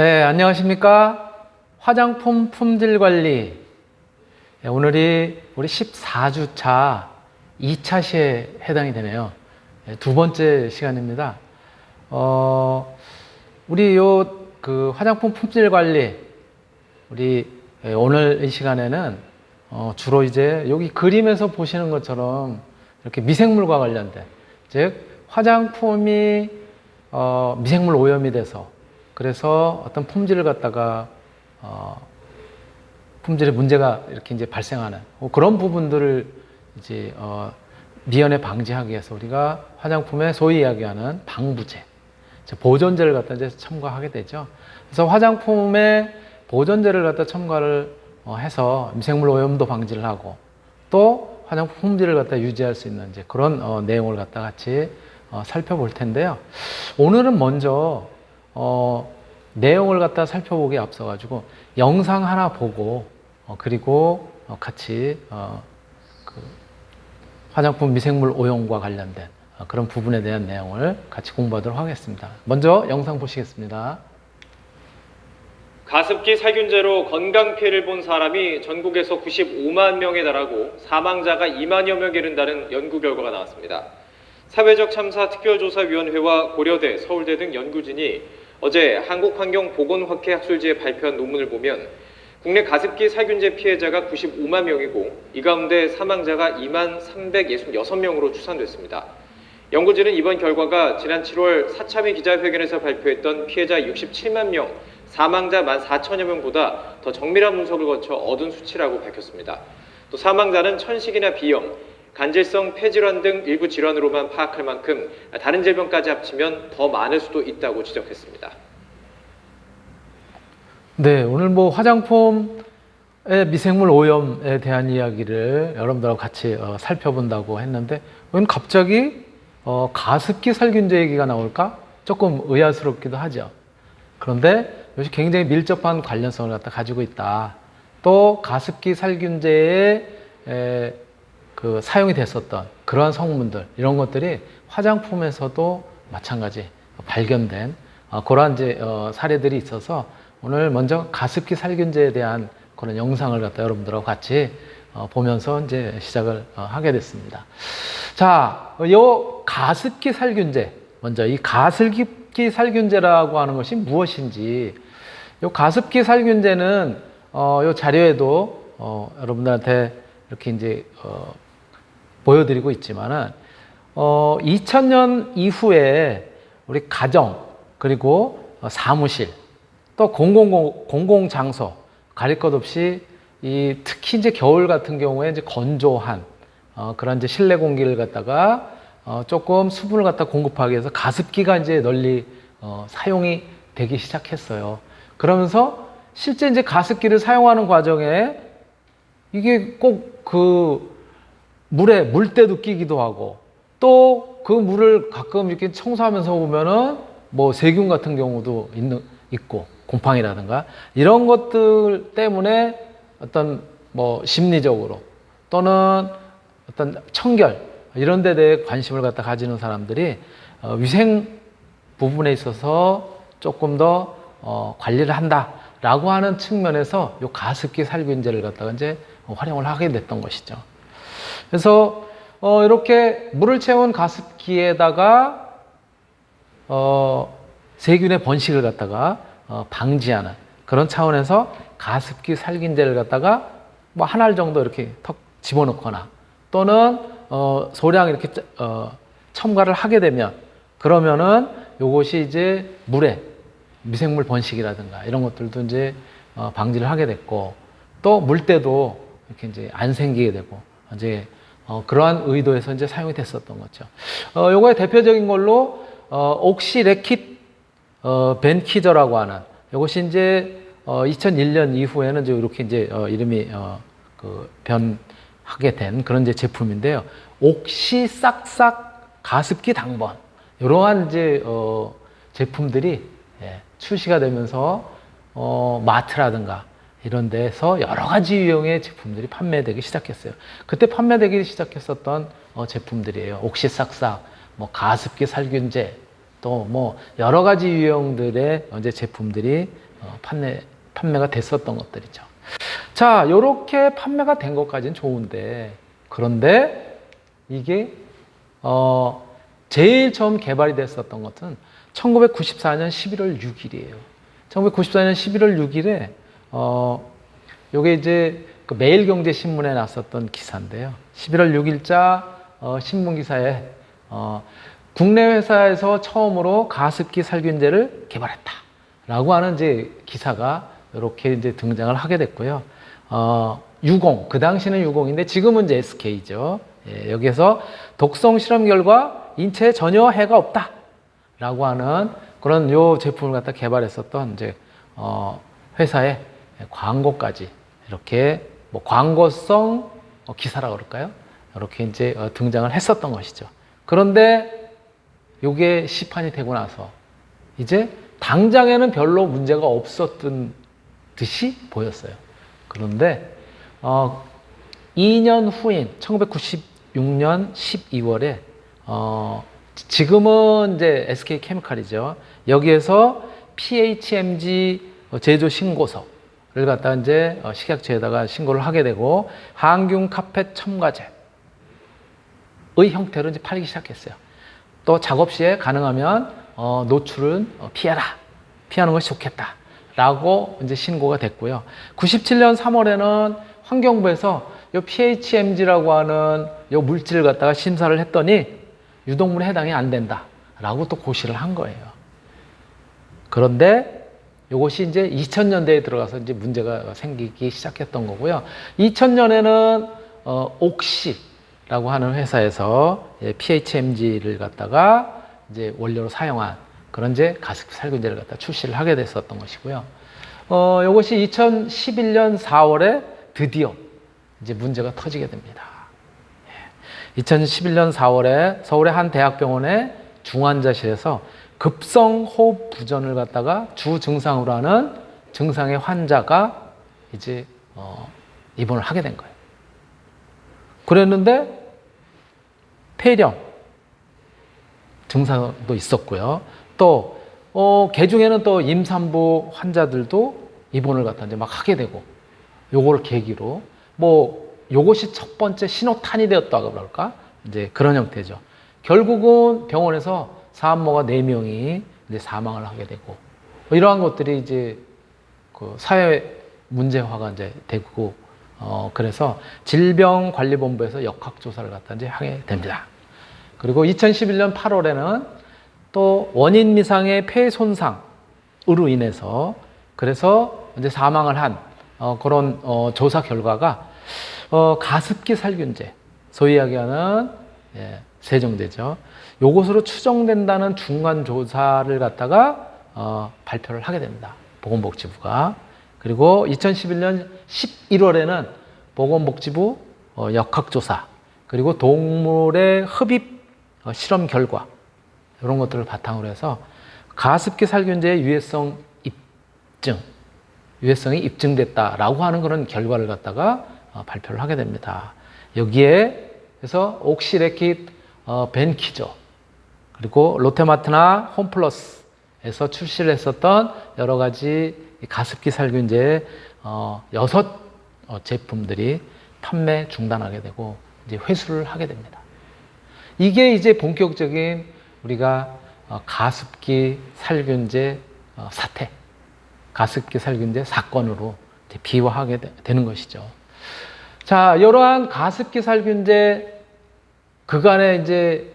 네, 안녕하십니까? 화장품 품질 관리. 오늘이 우리 14주차 2차 시에 해당이 되네요. 두 번째 시간입니다. 우리 화장품 품질 관리, 우리 오늘 이 시간에는 주로 이제 여기 그림에서 보시는 것처럼 이렇게 미생물과 관련된, 즉, 화장품이 미생물 오염이 돼서 그래서 어떤 품질을 갖다가 품질에 문제가 이렇게 이제 발생하는 그런 부분들을 이제 미연에 방지하기 위해서 우리가 화장품에 소위 이야기하는 방부제, 보존제를 갖다 이제 첨가하게 되죠. 그래서 화장품에 보존제를 갖다 첨가를 해서 미생물 오염도 방지를 하고 또 화장품 품질을 갖다 유지할 수 있는 이제 그런 내용을 갖다 같이 살펴볼 텐데요. 오늘은 먼저 내용을 갖다 살펴보기에 앞서 가지고 영상 하나 보고 그리고 같이 그 화장품 미생물 오염과 관련된 그런 부분에 대한 내용을 같이 공부하도록 하겠습니다. 먼저 영상 보시겠습니다. 가습기 살균제로 건강 피해를 본 사람이 전국에서 95만 명에 달하고 사망자가 2만여 명에 이른다는 연구 결과가 나왔습니다. 사회적 참사 특별조사위원회와 고려대, 서울대 등 연구진이 어제 한국환경보건학회학술지에 발표한 논문을 보면 국내 가습기 살균제 피해자가 95만 명이고 이 가운데 사망자가 2만 366명으로 추산됐습니다. 연구진은 이번 결과가 지난 7월 사참위 기자회견에서 발표했던 피해자 67만 명, 사망자 14,000여 명보다 더 정밀한 분석을 거쳐 얻은 수치라고 밝혔습니다. 또 사망자는 천식이나 비염, 간질성 폐질환 등 일부 질환으로만 파악할 만큼 다른 질병까지 합치면 더 많을 수도 있다고 지적했습니다. 네, 오늘 화장품의 미생물 오염에 대한 이야기를 여러분들하고 같이 살펴본다고 했는데 왜 갑자기 가습기 살균제 얘기가 나올까? 조금 의아스럽기도 하죠. 그런데 이것이 굉장히 밀접한 관련성을 가지고 있다. 또 가습기 살균제에 사용이 됐었던 그러한 성분들, 이런 것들이 화장품에서도 마찬가지 발견된 그러한 이제 사례들이 있어서 오늘 먼저 가습기 살균제에 대한 그런 영상을 갖다 여러분들하고 같이 보면서 이제 시작을 하게 됐습니다. 자, 요 가습기 살균제, 먼저 이 가습기 살균제라고 하는 것이 무엇인지, 요 가습기 살균제는 요 자료에도 여러분들한테 이렇게 이제 보여드리고 있지만은 2000년 이후에 우리 가정 그리고 사무실 또 공공장소 가릴 것 없이 특히 이제 겨울 같은 경우에 이제 건조한 그런 이제 실내 공기를 갖다가 조금 수분을 갖다 공급하기 위해서 가습기가 이제 널리 사용이 되기 시작했어요. 그러면서 실제 이제 가습기를 사용하는 과정에 이게 꼭 물때도 끼기도 하고 또 그 물을 가끔 이렇게 청소하면서 보면은 세균 같은 경우도 있고 곰팡이라든가 이런 것들 때문에 어떤 심리적으로 또는 어떤 청결 이런 데 대해 관심을 갖다 가지는 사람들이 위생 부분에 있어서 조금 더 관리를 한다라고 하는 측면에서 이 가습기 살균제를 갖다가 이제 활용을 하게 됐던 것이죠. 그래서 이렇게 물을 채운 가습기에다가 세균의 번식을 갖다가 방지하는 그런 차원에서 가습기 살균제를 갖다가 한 알 정도 이렇게 턱 집어넣거나 또는 소량 이렇게 첨가를 하게 되면 그러면은 요것이 이제 물에 미생물 번식이라든가 이런 것들도 이제 방지를 하게 됐고 또 물때도 이렇게 이제 안 생기게 되고 이제 그러한 의도에서 이제 사용이 됐었던 거죠. 요거의 대표적인 걸로 옥시레킷 벤키저라고 하는 이것이 이제 2001년 이후에는 이제 이렇게 이제 이름이 변하게 된 그런 이제 제품인데요. 옥시싹싹 가습기 당번 이러한 이제 제품들이 출시가 되면서 마트라든가 이런 데서 여러 가지 유형의 제품들이 판매되기 시작했어요. 그때 판매되기 시작했었던 제품들이에요. 옥시싹싹, 가습기 살균제, 또 여러 가지 유형들의 이제 제품들이 판매가 됐었던 것들이죠. 자, 이렇게 판매가 된 것까지는 좋은데, 그런데 이게 제일 처음 개발이 됐었던 것은 1994년 11월 6일이에요. 1994년 11월 6일에 요게 이제 그 매일경제신문에 났었던 기사인데요. 11월 6일자 신문 기사에 국내 회사에서 처음으로 가습기 살균제를 개발했다라고 하는 이제 기사가 이렇게 이제 등장을 하게 됐고요. 유공, 그 당시는 유공인데 지금은 이제 SK죠. 예, 여기에서 독성 실험 결과 인체에 전혀 해가 없다라고 하는 그런 요 제품을 갖다 개발했었던 이제 회사의 광고까지 이렇게 뭐 광고성 기사라고 그럴까요? 이렇게 이제 등장을 했었던 것이죠. 그런데 요게 시판이 되고 나서 이제 당장에는 별로 문제가 없었던 듯이 보였어요. 그런데 2년 후인 1996년 12월에 지금은 이제 SK 케미칼이죠. 여기에서 PHMG 제조 신고서를 갖다 이제 식약처에다가 신고를 하게 되고 항균 카펫 첨가제의 형태로 이제 팔기 시작했어요. 또 작업 시에 가능하면 노출은 피하는 것이 좋겠다라고 이제 신고가 됐고요. 97년 3월에는 환경부에서 요 PHMG라고 하는 요 물질을 갖다가 심사를 했더니 유독물에 해당이 안 된다라고 또 고시를 한 거예요. 그런데 이것이 이제 2000년대에 들어가서 이제 문제가 생기기 시작했던 거고요. 2000년에는 옥시라고 하는 회사에서 PHMG를 갖다가 이제 원료로 사용한 그런 이제 가습기 살균제를 갖다 출시를 하게 됐었던 것이고요. 이것이 2011년 4월에 드디어 이제 문제가 터지게 됩니다. 2011년 4월에 서울의 한 대학병원의 중환자실에서 급성 호흡 부전을 갖다가 주 증상으로 하는 증상의 환자가 이제 입원을 하게 된 거예요. 그랬는데 폐렴 증상도 있었고요. 또 개중에는 또 임산부 환자들도 입원을 갖다 이제 막 하게 되고, 요거를 계기로 뭐 요것이 첫 번째 신호탄이 되었다고 그럴까? 이제 그런 형태죠. 결국은 병원에서 산모가 4명이 이제 사망을 하게 되고, 뭐 이러한 것들이 이제 그 사회 문제화가 이제 되고, 그래서 질병관리본부에서 역학조사를 갖다 이제 하게 됩니다. 그리고 2011년 8월에는 또 원인 미상의 폐 손상으로 인해서 그래서 이제 사망을 한 그런 조사 결과가 가습기 살균제, 소위 이야기하는 세정제죠. 요것으로 추정된다는 중간 조사를 갖다가 발표를 하게 됩니다. 보건복지부가. 그리고 2011년 11월에는 보건복지부 역학조사, 그리고 동물의 흡입 실험 결과, 이런 것들을 바탕으로 해서 가습기 살균제의 유해성이 입증됐다라고 하는 그런 결과를 갖다가 발표를 하게 됩니다. 여기에 그래서 옥시레킷 벤키저, 그리고 롯데마트나 홈플러스에서 출시를 했었던 여러 가지 가습기 살균제의 6 제품들이 판매 중단하게 되고 이제 회수를 하게 됩니다. 이게 이제 본격적인 우리가 가습기 살균제 사태, 가습기 살균제 사건으로 비화하게 되는 것이죠. 자, 이러한 가습기 살균제 그간에 이제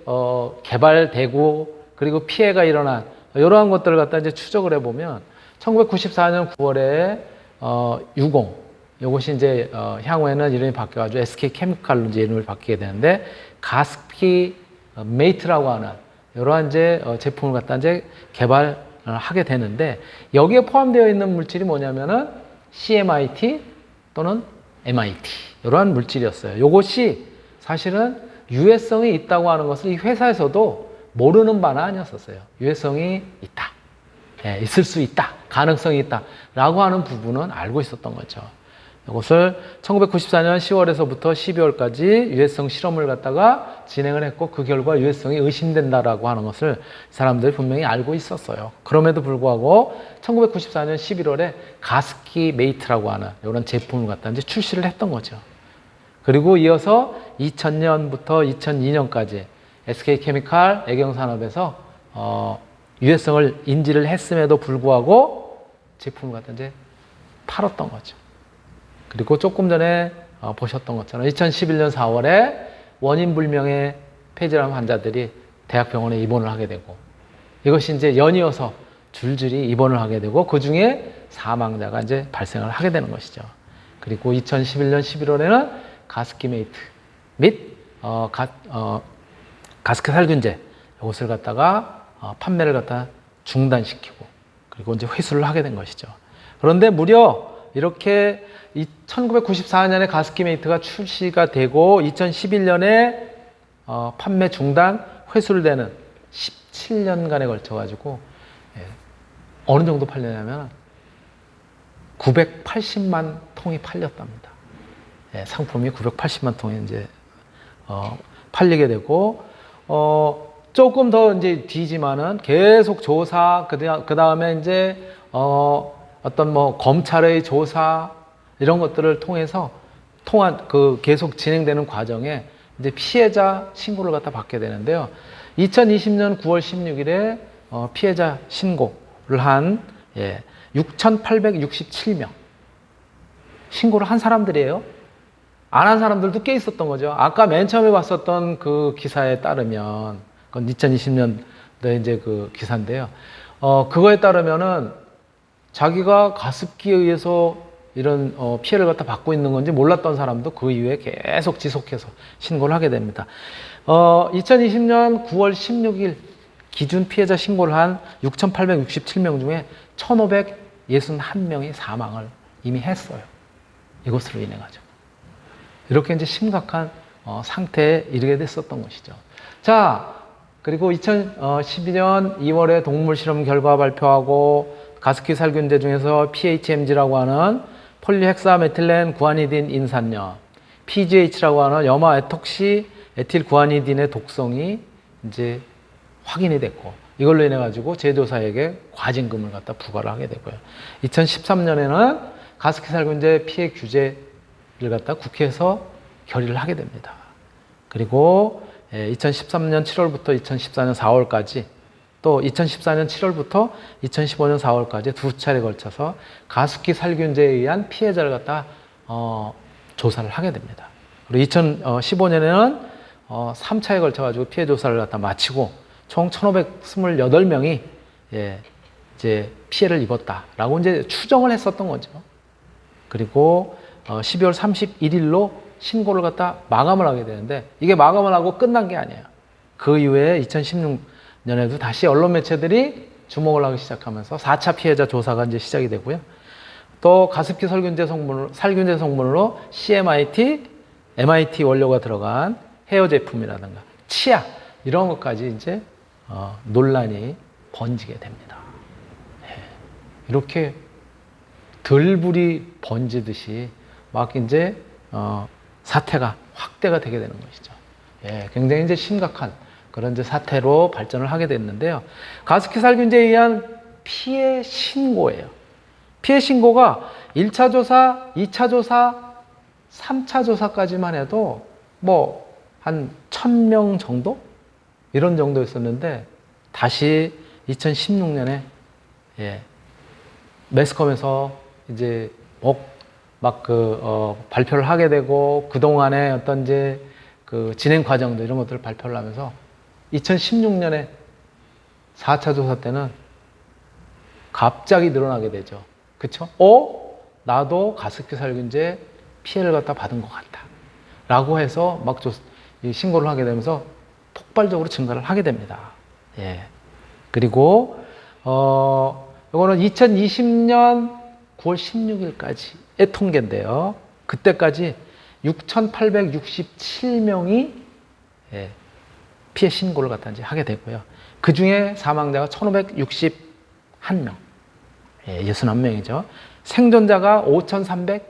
개발되고 그리고 피해가 일어난 이러한 것들을 갖다 이제 추적을 해보면 1994년 9월에 유공, 이것이 이제 향후에는 이름이 바뀌어가지고 SK 케미칼로 이제 이름을 바뀌게 되는데 가습기 메이트라고 하는 이러한 이제 제품을 갖다 이제 개발하게 되는데, 여기에 포함되어 있는 물질이 뭐냐면은 CMIT 또는 MIT 이러한 물질이었어요. 이것이 사실은 유해성이 있다고 하는 것을 이 회사에서도 모르는 바는 아니었었어요. 유해성이 있다, 있을 수 있다, 가능성이 있다라고 하는 부분은 알고 있었던 거죠. 이것을 1994년 10월에서부터 12월까지 유해성 실험을 갖다가 진행을 했고 그 결과 유해성이 의심된다라고 하는 것을 사람들이 분명히 알고 있었어요. 그럼에도 불구하고 1994년 11월에 가스키 메이트라고 하는 이런 제품을 갖다 이제 출시를 했던 거죠. 그리고 이어서 2000년부터 2002년까지 SK케미칼 애경산업에서 유해성을 인지를 했음에도 불구하고 제품을 갖다 이제 팔았던 거죠. 그리고 조금 전에 보셨던 것처럼 2011년 4월에 원인 불명의 폐질암 환자들이 대학병원에 입원을 하게 되고 이것이 이제 연이어서 줄줄이 입원을 하게 되고 그 중에 사망자가 이제 발생을 하게 되는 것이죠. 그리고 2011년 11월에는 가스키메이트 및 가스크 살균제 이것을 갖다가 판매를 갖다 중단시키고 그리고 이제 회수를 하게 된 것이죠. 그런데 무려 이렇게 1994년에 가스키메이트가 출시가 되고 2011년에 판매 중단 회수를 되는 17년간에 걸쳐 가지고 어느 정도 팔렸냐면 980만 통이 팔렸답니다. 상품이 980만 통이 이제 팔리게 되고 조금 더 이제 뒤지만은 계속 조사 그 다음에 이제 어떤 뭐 검찰의 조사 이런 것들을 통해서 계속 진행되는 과정에 이제 피해자 신고를 갖다 받게 되는데요. 2020년 9월 16일에 피해자 신고를 한 6,867명 신고를 한 사람들이에요. 안 한 사람들도 꽤 있었던 거죠. 아까 맨 처음에 봤었던 그 기사에 따르면 그건 2020년도에 이제 그 기사인데요. 그거에 따르면은 자기가 가습기에 의해서 이런 피해를 갖다 받고 있는 건지 몰랐던 사람도 그 이후에 계속 지속해서 신고를 하게 됩니다. 2020년 9월 16일 기준 피해자 신고를 한 6,867명 중에 1,561명이 사망을 이미 했어요. 이것으로 인해 가지고. 이렇게 이제 심각한 상태에 이르게 됐었던 것이죠. 자, 그리고 2012년 2월에 동물 실험 결과 발표하고 가습기 살균제 중에서 PHMG라고 하는 폴리헥사메틸렌 구아니딘 인산염, PGH라고 하는 염화 에톡시 에틸 구아니딘의 독성이 이제 확인이 됐고 이걸로 인해 가지고 제조사에게 과징금을 갖다 부과를 하게 되고요. 2013년에는 가습기 살균제 피해 규제를 갖다 국회에서 결의를 하게 됩니다. 그리고 2013년 7월부터 2014년 4월까지 또 2014년 7월부터 2015년 4월까지 두 차례에 걸쳐서 가습기 살균제에 의한 피해자를 갖다 조사를 하게 됩니다. 그리고 2015년에는 3차에 걸쳐가지고 피해 조사를 갖다 마치고 총 1,528명이 이제 피해를 입었다라고 이제 추정을 했었던 거죠. 그리고 12월 31일로 신고를 갖다 마감을 하게 되는데 이게 마감을 하고 끝난 게 아니에요. 그 이후에 2016년에도 다시 언론 매체들이 주목을 하기 시작하면서 4차 피해자 조사가 이제 시작이 되고요. 또 가습기 살균제 성분으로 CMIT, MIT 원료가 들어간 헤어 제품이라든가 치약 이런 것까지 이제 논란이 번지게 됩니다. 이렇게 들불이 번지듯이 막 이제 사태가 확대가 되게 되는 것이죠. 굉장히 이제 심각한 그런 이제 사태로 발전을 하게 됐는데요. 가습기 살균제에 의한 피해 신고예요. 피해 신고가 1차 조사, 2차 조사, 3차 조사까지만 해도 뭐 한 1,000명 정도? 이런 정도였었는데 다시 2016년에 매스컴에서 이제 발표를 하게 되고 그동안의 어떤 이제 그 진행 과정도 이런 것들을 발표를 하면서 2016년에 4차 조사 때는 갑자기 늘어나게 되죠. 그쵸? 나도 가습기 살균제 피해를 갖다 받은 것 같다. 라고 해서 막 신고를 하게 되면서 폭발적으로 증가를 하게 됩니다. 그리고, 이거는 2020년 9월 16일까지의 통계인데요. 그때까지 6,867명이 피해 신고를 갖다 이제 하게 되고요. 그 중에 사망자가 1,561명, 61명이죠. 생존자가 5,310명,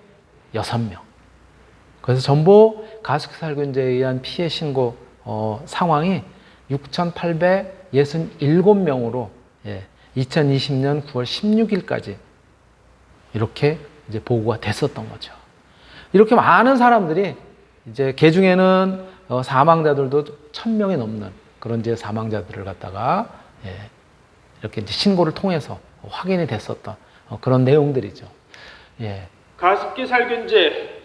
6명. 그래서 전부 가습기 살균제에 의한 피해 신고 상황이 6,867명으로 2020년 9월 16일까지 이렇게 이제 보고가 됐었던 거죠. 이렇게 많은 사람들이 이제 그 중에는 사망자들도 1,000명이 넘는 그런 이제 사망자들을 갖다가 이렇게 이제 신고를 통해서 확인이 됐었던 그런 내용들이죠. 예. 가습기 살균제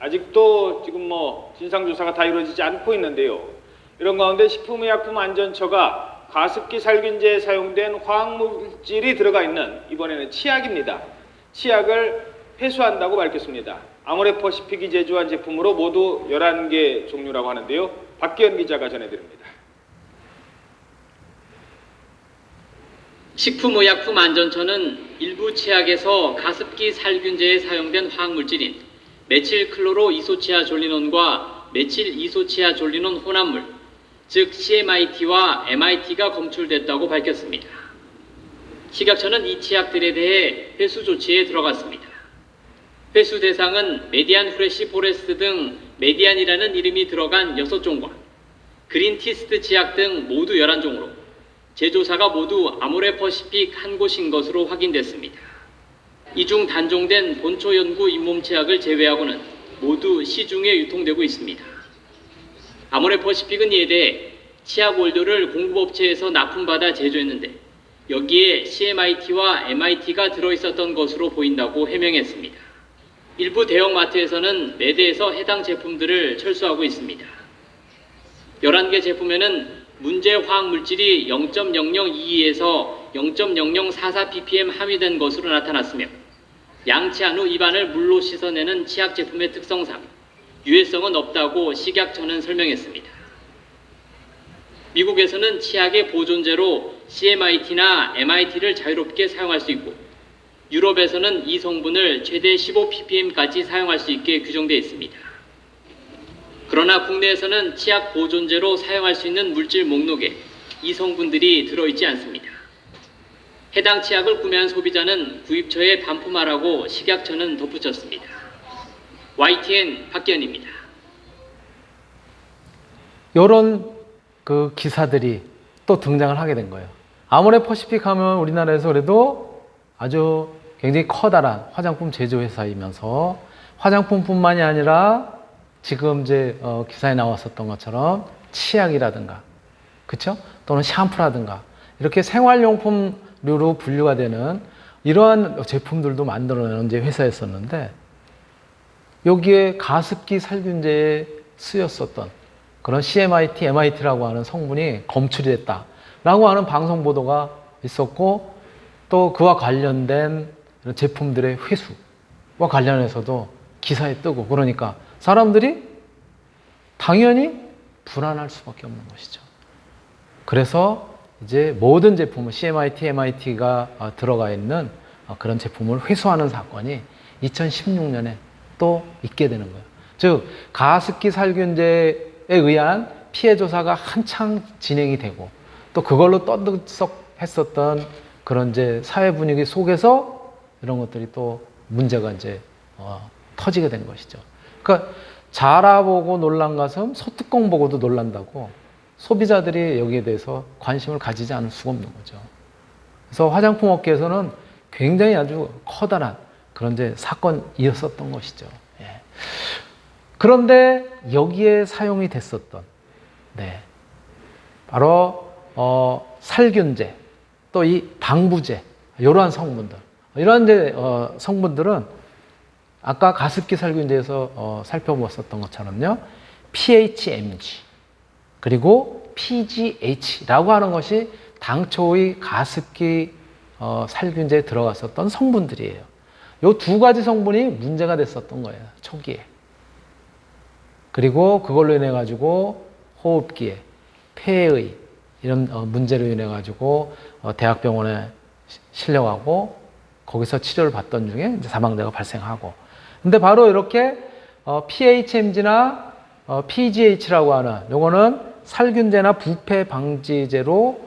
아직도 지금 진상 조사가 다 이루어지지 않고 있는데요. 이런 가운데 식품의약품안전처가 가습기 살균제에 사용된 화학물질이 들어가 있는 이번에는 치약입니다. 치약을 회수한다고 밝혔습니다. 아모레퍼시픽이 제조한 제품으로 모두 11개 종류라고 하는데요. 박기현 기자가 전해드립니다. 식품의약품안전처는 일부 치약에서 가습기 살균제에 사용된 화학물질인 메칠클로로이소치아졸리논과 메칠이소치아졸리논 혼합물, 즉 CMIT와 MIT가 검출됐다고 밝혔습니다. 식약처는 이 치약들에 대해 회수 조치에 들어갔습니다. 회수 대상은 메디안 프레시 포레스트 등 메디안이라는 이름이 들어간 6종과 그린티스트 치약 등 모두 11종으로 제조사가 모두 아모레퍼시픽 한 곳인 것으로 확인됐습니다. 이 중 단종된 본초 연구 잇몸 치약을 제외하고는 모두 시중에 유통되고 있습니다. 아모레퍼시픽은 이에 대해 치약 원료를 공급업체에서 납품받아 제조했는데 여기에 CMIT와 MIT가 들어있었던 것으로 보인다고 해명했습니다. 일부 대형마트에서는 매대에서 해당 제품들을 철수하고 있습니다. 11개 제품에는 문제 화학물질이 0.0022에서 0.0044ppm 함유된 것으로 나타났으며 양치한 후 입안을 물로 씻어내는 치약 제품의 특성상 유해성은 없다고 식약처는 설명했습니다. 미국에서는 치약의 보존제로 CMIT나 MIT를 자유롭게 사용할 수 있고 유럽에서는 이 성분을 최대 15ppm까지 사용할 수 있게 규정되어 있습니다. 그러나 국내에서는 치약 보존제로 사용할 수 있는 물질 목록에 이 성분들이 들어있지 않습니다. 해당 치약을 구매한 소비자는 구입처에 반품하라고 식약처는 덧붙였습니다. YTN 박기현입니다. 이런 그 기사들이 또 등장을 하게 된 거예요. 아모레퍼시픽 하면 우리나라에서 그래도 아주 굉장히 커다란 화장품 제조회사이면서 화장품뿐만이 아니라 지금 이제 기사에 나왔었던 것처럼 치약이라든가, 그렇죠? 또는 샴푸라든가 이렇게 생활용품류로 분류가 되는 이러한 제품들도 만들어내는 이제 회사였었는데 여기에 가습기 살균제에 쓰였었던 그런 CMIT, MIT라고 하는 성분이 검출이 됐다라고 하는 방송 보도가 있었고 또 그와 관련된 제품들의 회수와 관련해서도 기사에 뜨고 그러니까 사람들이 당연히 불안할 수밖에 없는 것이죠. 그래서 이제 모든 제품은 CMIT, MIT가 들어가 있는 그런 제품을 회수하는 사건이 2016년에 또 있게 되는 거예요. 즉 가습기 살균제에 의한 피해 조사가 한창 진행이 되고 또 그걸로 떠들썩했었던 그런 이제 사회 분위기 속에서 이런 것들이 또 문제가 이제 터지게 된 것이죠. 그러니까 자라보고 놀란 가슴, 소뚜껑 보고도 놀란다고 소비자들이 여기에 대해서 관심을 가지지 않을 수가 없는 거죠. 그래서 화장품 업계에서는 굉장히 아주 커다란 그런 이제 사건이었었던 것이죠. 예. 그런데 여기에 사용이 됐었던, 바로 살균제, 또 이 방부제, 이러한 성분들, 이러한 이제 성분들은 아까 가습기 살균제에서 살펴보았었던 것처럼요, PHMG 그리고 PGH라고 하는 것이 당초의 가습기 살균제에 들어갔었던 성분들이에요. 이 두 가지 성분이 문제가 됐었던 거예요, 초기에. 그리고 그걸로 인해 가지고 호흡기에, 폐의 이런 문제로 인해 가지고 대학병원에 실려가고 거기서 치료를 받던 중에 이제 사망자가 발생하고. 근데 바로 이렇게 PHMG나 PGH라고 하는 요거는 살균제나 부패 방지제로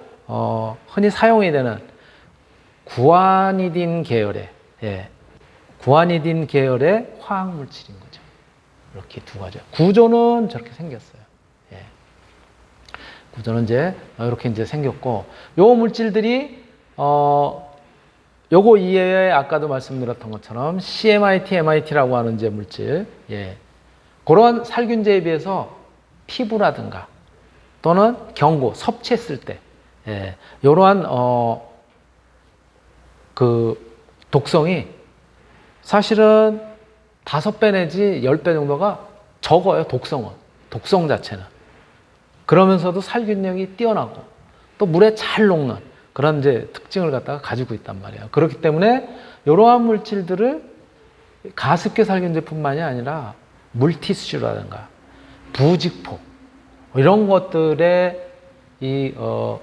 흔히 사용이 되는 구아니딘 계열의 구아니딘 계열의 화학 물질인 거죠. 이렇게 두 가지. 구조는 저렇게 생겼어요. 예. 구조는 이제 이렇게 이제 생겼고, 요 물질들이 요거 이외에 아까도 말씀드렸던 것처럼 CMIT, MIT라고 하는 이제 물질, 예. 그런 살균제에 비해서 피부라든가 또는 경구, 섭취했을 때, 예. 이러한 그 독성이 사실은 5배 내지 10배 정도가 적어요, 독성은. 독성 자체는. 그러면서도 살균력이 뛰어나고 또 물에 잘 녹는 그런 이제 특징을 갖다가 가지고 있단 말이에요. 그렇기 때문에 이러한 물질들을 가습기 살균제뿐만이 아니라 물티슈라든가 부직포 이런 것들의 이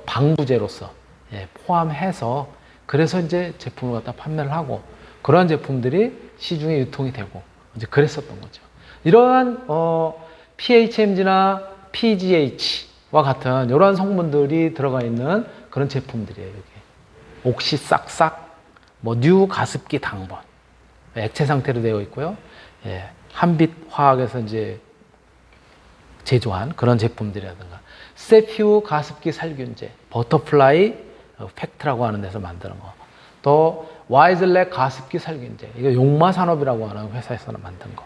방부제로서 예, 포함해서 그래서 이제 제품을 갖다 판매를 하고 그러한 제품들이 시중에 유통이 되고 이제 그랬었던 거죠. 이러한 PHMG나 PGH와 같은 이러한 성분들이 들어가 있는 그런 제품들이에요. 여기 옥시 싹싹, 뭐 뉴 가습기 당번 액체 상태로 되어 있고요. 예, 한빛 화학에서 이제 제조한 그런 제품들이라든가 세퓨 가습기 살균제, 버터플라이 팩트라고 하는 데서 만드는 거. 또 와이즐렉 가습기 살균제, 이거 용마산업이라고 하는 회사에서 만든 거.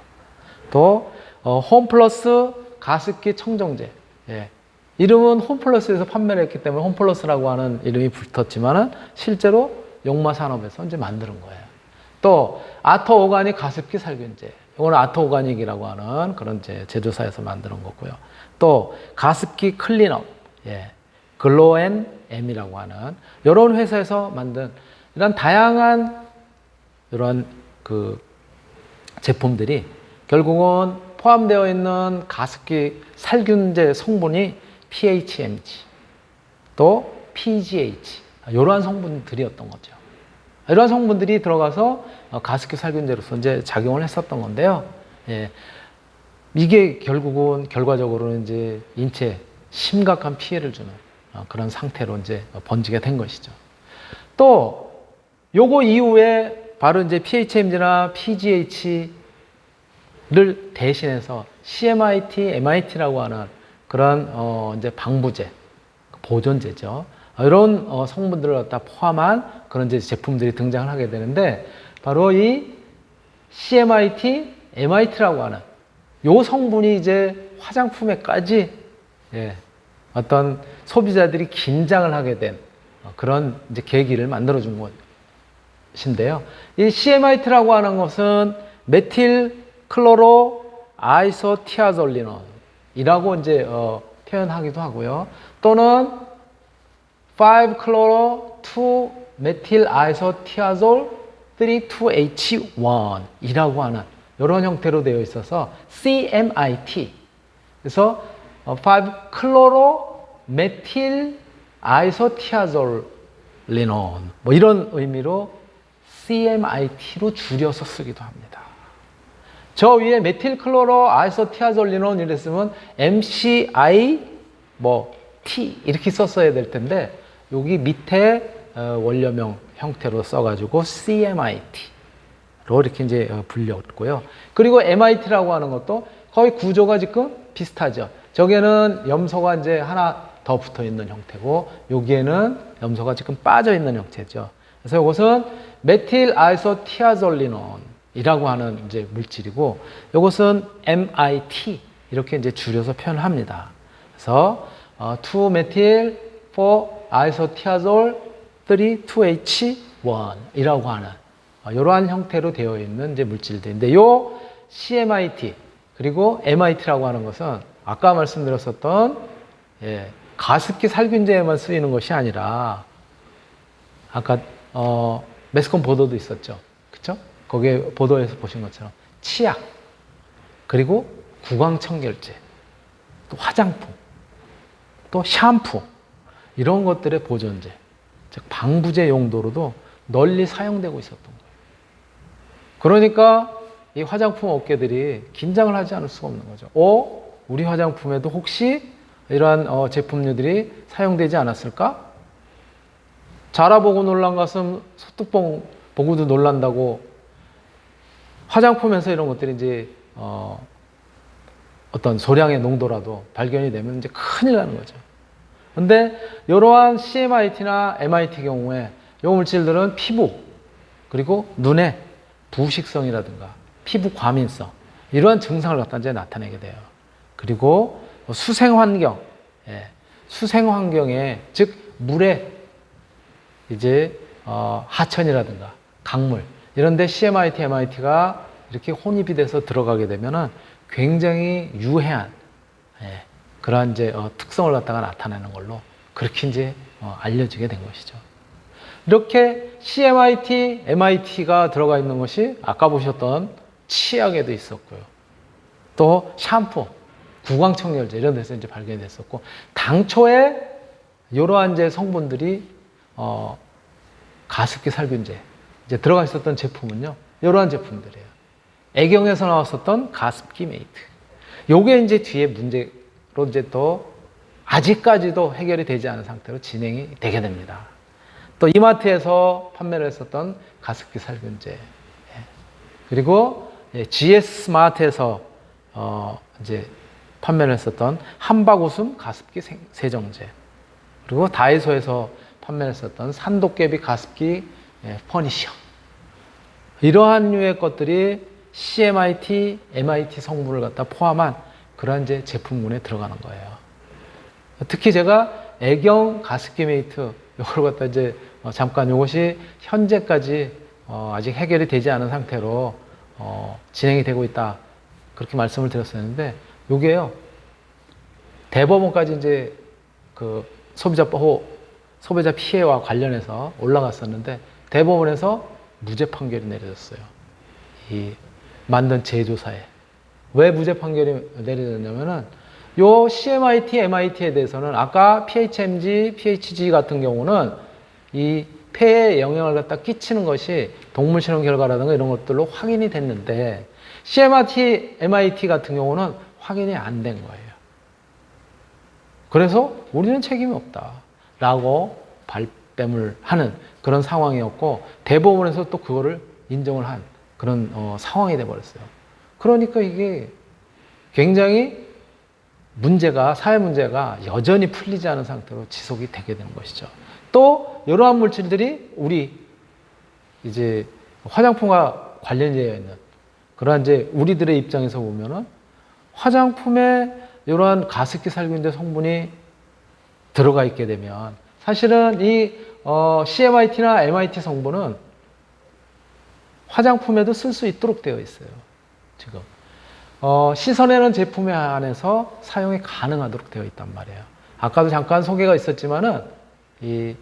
또 홈플러스 가습기 청정제. 예. 이름은 홈플러스에서 판매를 했기 때문에 홈플러스라고 하는 이름이 붙었지만은 실제로 용마산업에서 이제 만드는 거예요. 또 아토 오가닉 가습기 살균제. 이거는 아토 오가닉이라고 하는 그런 제조사에서 만드는 거고요. 또 가습기 클린업, 예. 글로앤엠이라고 하는 이런 회사에서 만든 이런 다양한 이런 그 제품들이 결국은 포함되어 있는 가습기 살균제 성분이 PHMG, 또 PGH 이러한 성분들이었던 거죠. 이러한 성분들이 들어가서 가습기 살균제로서 이제 작용을 했었던 건데요. 예. 이게 결국은 결과적으로는 이제 인체에 심각한 피해를 주는 그런 상태로 이제 번지게 된 것이죠. 또 요거 이후에 바로 이제 PHMG나 PGH를 대신해서 CMIT, MIT라고 하는 그런 이제 방부제, 보존제죠. 이런 성분들을 갖다 포함한 그런 이제 제품들이 등장을 하게 되는데 바로 이 CMIT, MIT라고 하는 요 성분이 이제 화장품에까지 예, 어떤 소비자들이 긴장을 하게 된 그런 이제 계기를 만들어준 것인데요. 이 CMIT라고 하는 것은 메틸 클로로 아이소티아졸리논이라고 이제 표현하기도 하고요. 또는 5-chloro 2-methyl isotiazole 3,2H1이라고 하는 이런 형태로 되어 있어서 CMIT. 그래서 5-chloro methyl isotiazole 리논 뭐 이런 의미로 CMIT로 줄여서 쓰기도 합니다. 저 위에 메틸 클로로 아이소티아졸리논 이랬으면 MCI 뭐 T 이렇게 썼어야 될 텐데 여기 밑에 원료명 형태로 써가지고 CMIT로 이렇게 이제 불렸고요. 그리고 MIT라고 하는 것도 거의 구조가 지금 비슷하죠. 저기에는 염소가 이제 하나 더 붙어 있는 형태고 여기에는 염소가 지금 빠져 있는 형태죠. 그래서 이것은 메틸 아이소티아졸리논이라고 하는 이제 물질이고 이것은 MIT 이렇게 이제 줄여서 표현합니다. 그래서 2-methyl 4-isotiazole 3,2H1이라고 하는 이러한 형태로 되어 있는 이제 물질들인데 요 CMIT 그리고 MIT라고 하는 것은 아까 말씀드렸었던 가습기 살균제에만 쓰이는 것이 아니라 아까 매스컴 보도도 있었죠. 그쵸? 거기에 보도에서 보신 것처럼 치약, 그리고 구강청결제, 또 화장품, 또 샴푸 이런 것들의 보존제, 즉 방부제 용도로도 널리 사용되고 있었던 거예요. 그러니까 이 화장품 업계들이 긴장을 하지 않을 수가 없는 거죠. 우리 화장품에도 혹시 이러한 제품류들이 사용되지 않았을까? 자라보고 놀란 가슴 소뚜껑 보고도 놀란다고 화장품에서 이런 것들이 이제 어떤 소량의 농도라도 발견이 되면 이제 큰일 나는 거죠. 근데 이러한 CMIT나 MIT 경우에 이 물질들은 피부 그리고 눈의 부식성이라든가 피부 과민성 이러한 증상을 갖다 이제 나타내게 돼요. 그리고 수생 환경, 수생 환경에 즉 물에 이제 하천이라든가 강물 이런데 CMIT, MIT가 이렇게 혼입이 돼서 들어가게 되면은 굉장히 유해한 그러한 이제 특성을 갖다가 나타내는 걸로 그렇게 이제 알려지게 된 것이죠. 이렇게 CMIT, MIT가 들어가 있는 것이 아까 보셨던 치약에도 있었고요. 또 샴푸, 구강청결제 이런 데서 이제 발견이 됐었고 당초에 이러한 이제 성분들이 가습기 살균제 이제 들어가 있었던 제품은요. 이러한 제품들이에요. 애경에서 나왔었던 가습기 메이트. 요게 이제 뒤에 문제로 이제 또 아직까지도 해결이 되지 않은 상태로 진행이 되게 됩니다. 또 이마트에서 판매를 했었던 가습기 살균제. 그리고 GS 스마트에서 이제 판매를 했었던 함박웃음 가습기 세정제. 그리고 다이소에서 판매를 했었던 산도깨비 가습기 퍼니셔. 이러한 류의 것들이 CMIT, MIT 성분을 갖다 포함한 그러한 이제 제품군에 들어가는 거예요. 특히 제가 애경 가습기 메이트 이걸 갖다 이제 잠깐 이것이 현재까지 아직 해결이 되지 않은 상태로 진행이 되고 있다 그렇게 말씀을 드렸었는데 요게요 대법원까지 이제 그 소비자 피해와 관련해서 올라갔었는데 대법원에서 무죄 판결이 내려졌어요. 이 만든 제조사에. 왜 무죄 판결이 내려졌냐면은 요 CMIT, MIT에 대해서는 아까 PHMG, PHG 같은 경우는 이 폐에 영향을 갖다 끼치는 것이 동물 실험 결과라든가 이런 것들로 확인이 됐는데 CMIT, MIT 같은 경우는 확인이 안 된 거예요. 그래서 우리는 책임이 없다라고 발뺌을 하는 그런 상황이었고 대법원에서 또 그거를 인정을 한 그런 상황이 돼버렸어요. 그러니까 이게 굉장히 사회 문제가 여전히 풀리지 않은 상태로 지속이 되게 되는 것이죠. 또 이러한 물질들이 우리 이제 화장품과 관련되어 있는 그러한 이제 우리들의 입장에서 보면은 화장품에 이러한 가습기 살균제 성분이 들어가 있게 되면 사실은 이 CMIT나 MIT 성분은 화장품에도 쓸 수 있도록 되어 있어요. 지금 씻어내는 제품에 한해서 사용이 가능하도록 되어 있단 말이에요. 아까도 잠깐 소개가 있었지만은 이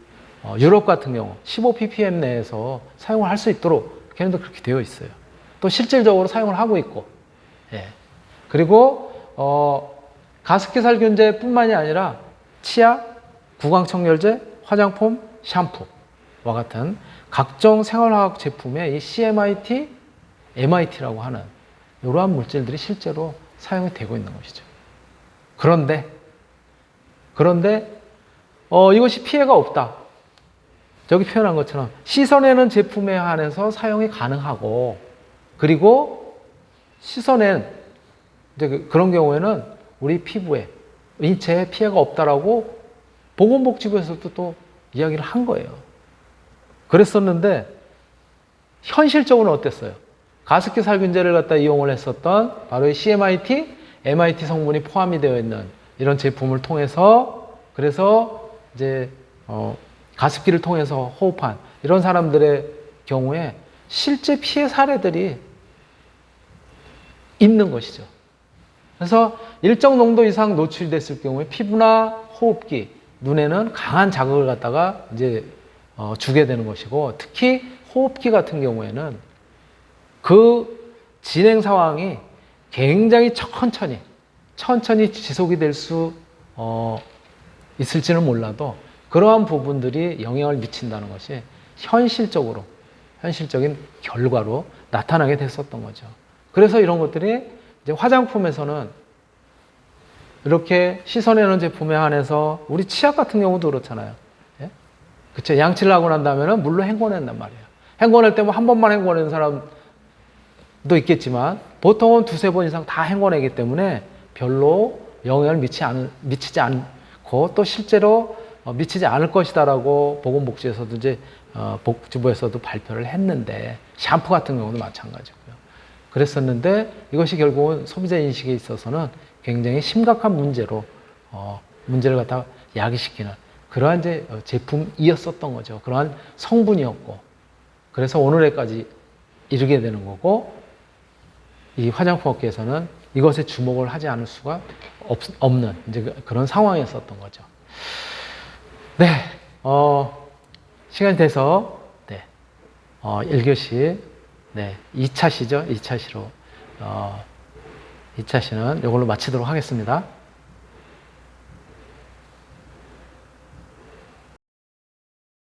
유럽 같은 경우 15ppm 내에서 사용을 할 수 있도록 걔네도 그렇게 되어 있어요. 또 실질적으로 사용을 하고 있고, 그리고 가습기 살균제뿐만이 아니라 치약, 구강청결제, 화장품, 샴푸와 같은 각종 생활화학 제품에 이 CMIT, MIT라고 하는 이러한 물질들이 실제로 사용이 되고 있는 것이죠. 그런데 이것이 피해가 없다. 저기 표현한 것처럼 씻어내는 제품에 한해서 사용이 가능하고 그리고 씻어낸 이제 그런 경우에는 우리 피부에 인체에 피해가 없다라고 보건복지부에서도 또 이야기를 한 거예요. 그랬었는데 현실적으로는 어땠어요? 가습기 살균제를 갖다 이용을 했었던 바로 이 CMIT, MIT 성분이 포함이 되어 있는 이런 제품을 통해서 그래서 이제 가습기를 통해서 호흡한 이런 사람들의 경우에 실제 피해 사례들이 있는 것이죠. 그래서 일정 농도 이상 노출됐을 경우에 피부나 호흡기, 눈에는 강한 자극을 갖다가 이제 주게 되는 것이고 특히 호흡기 같은 경우에는 그 진행 상황이 굉장히 천천히 지속이 될 수 있을지는 몰라도 그러한 부분들이 영향을 미친다는 것이 현실적인 결과로 나타나게 됐었던 거죠. 그래서 이런 것들이 이제 화장품에서는 이렇게 씻어내는 제품에 한해서 우리 치약 같은 경우도 그렇잖아요. 예? 그쵸? 양치를 하고 난 다음에는 물로 헹궈낸단 말이에요. 헹궈낼 때 뭐 한 번만 헹궈낸 사람들이 있겠지만 보통은 두세 번 이상 다 헹궈내기 때문에 별로 영향을 미치지 않고 또 실제로 미치지 않을 것이다라고 보건복지에서도 이제 복지부에서도 발표를 했는데 샴푸 같은 경우도 마찬가지고요. 그랬었는데 이것이 결국은 소비자 인식에 있어서는 굉장히 심각한 문제를 갖다 야기시키는 그러한 이제 제품이었었던 거죠. 그러한 성분이었고 그래서 오늘에까지 이르게 되는 거고 이 화장품업계에서는 이것에 주목을 하지 않을 수가 없는 이제 그런 상황이었었던 거죠. 네, 시간이 돼서 네, 1교시 네, 2차시죠. 2차시로 2차시는 이걸로 마치도록 하겠습니다.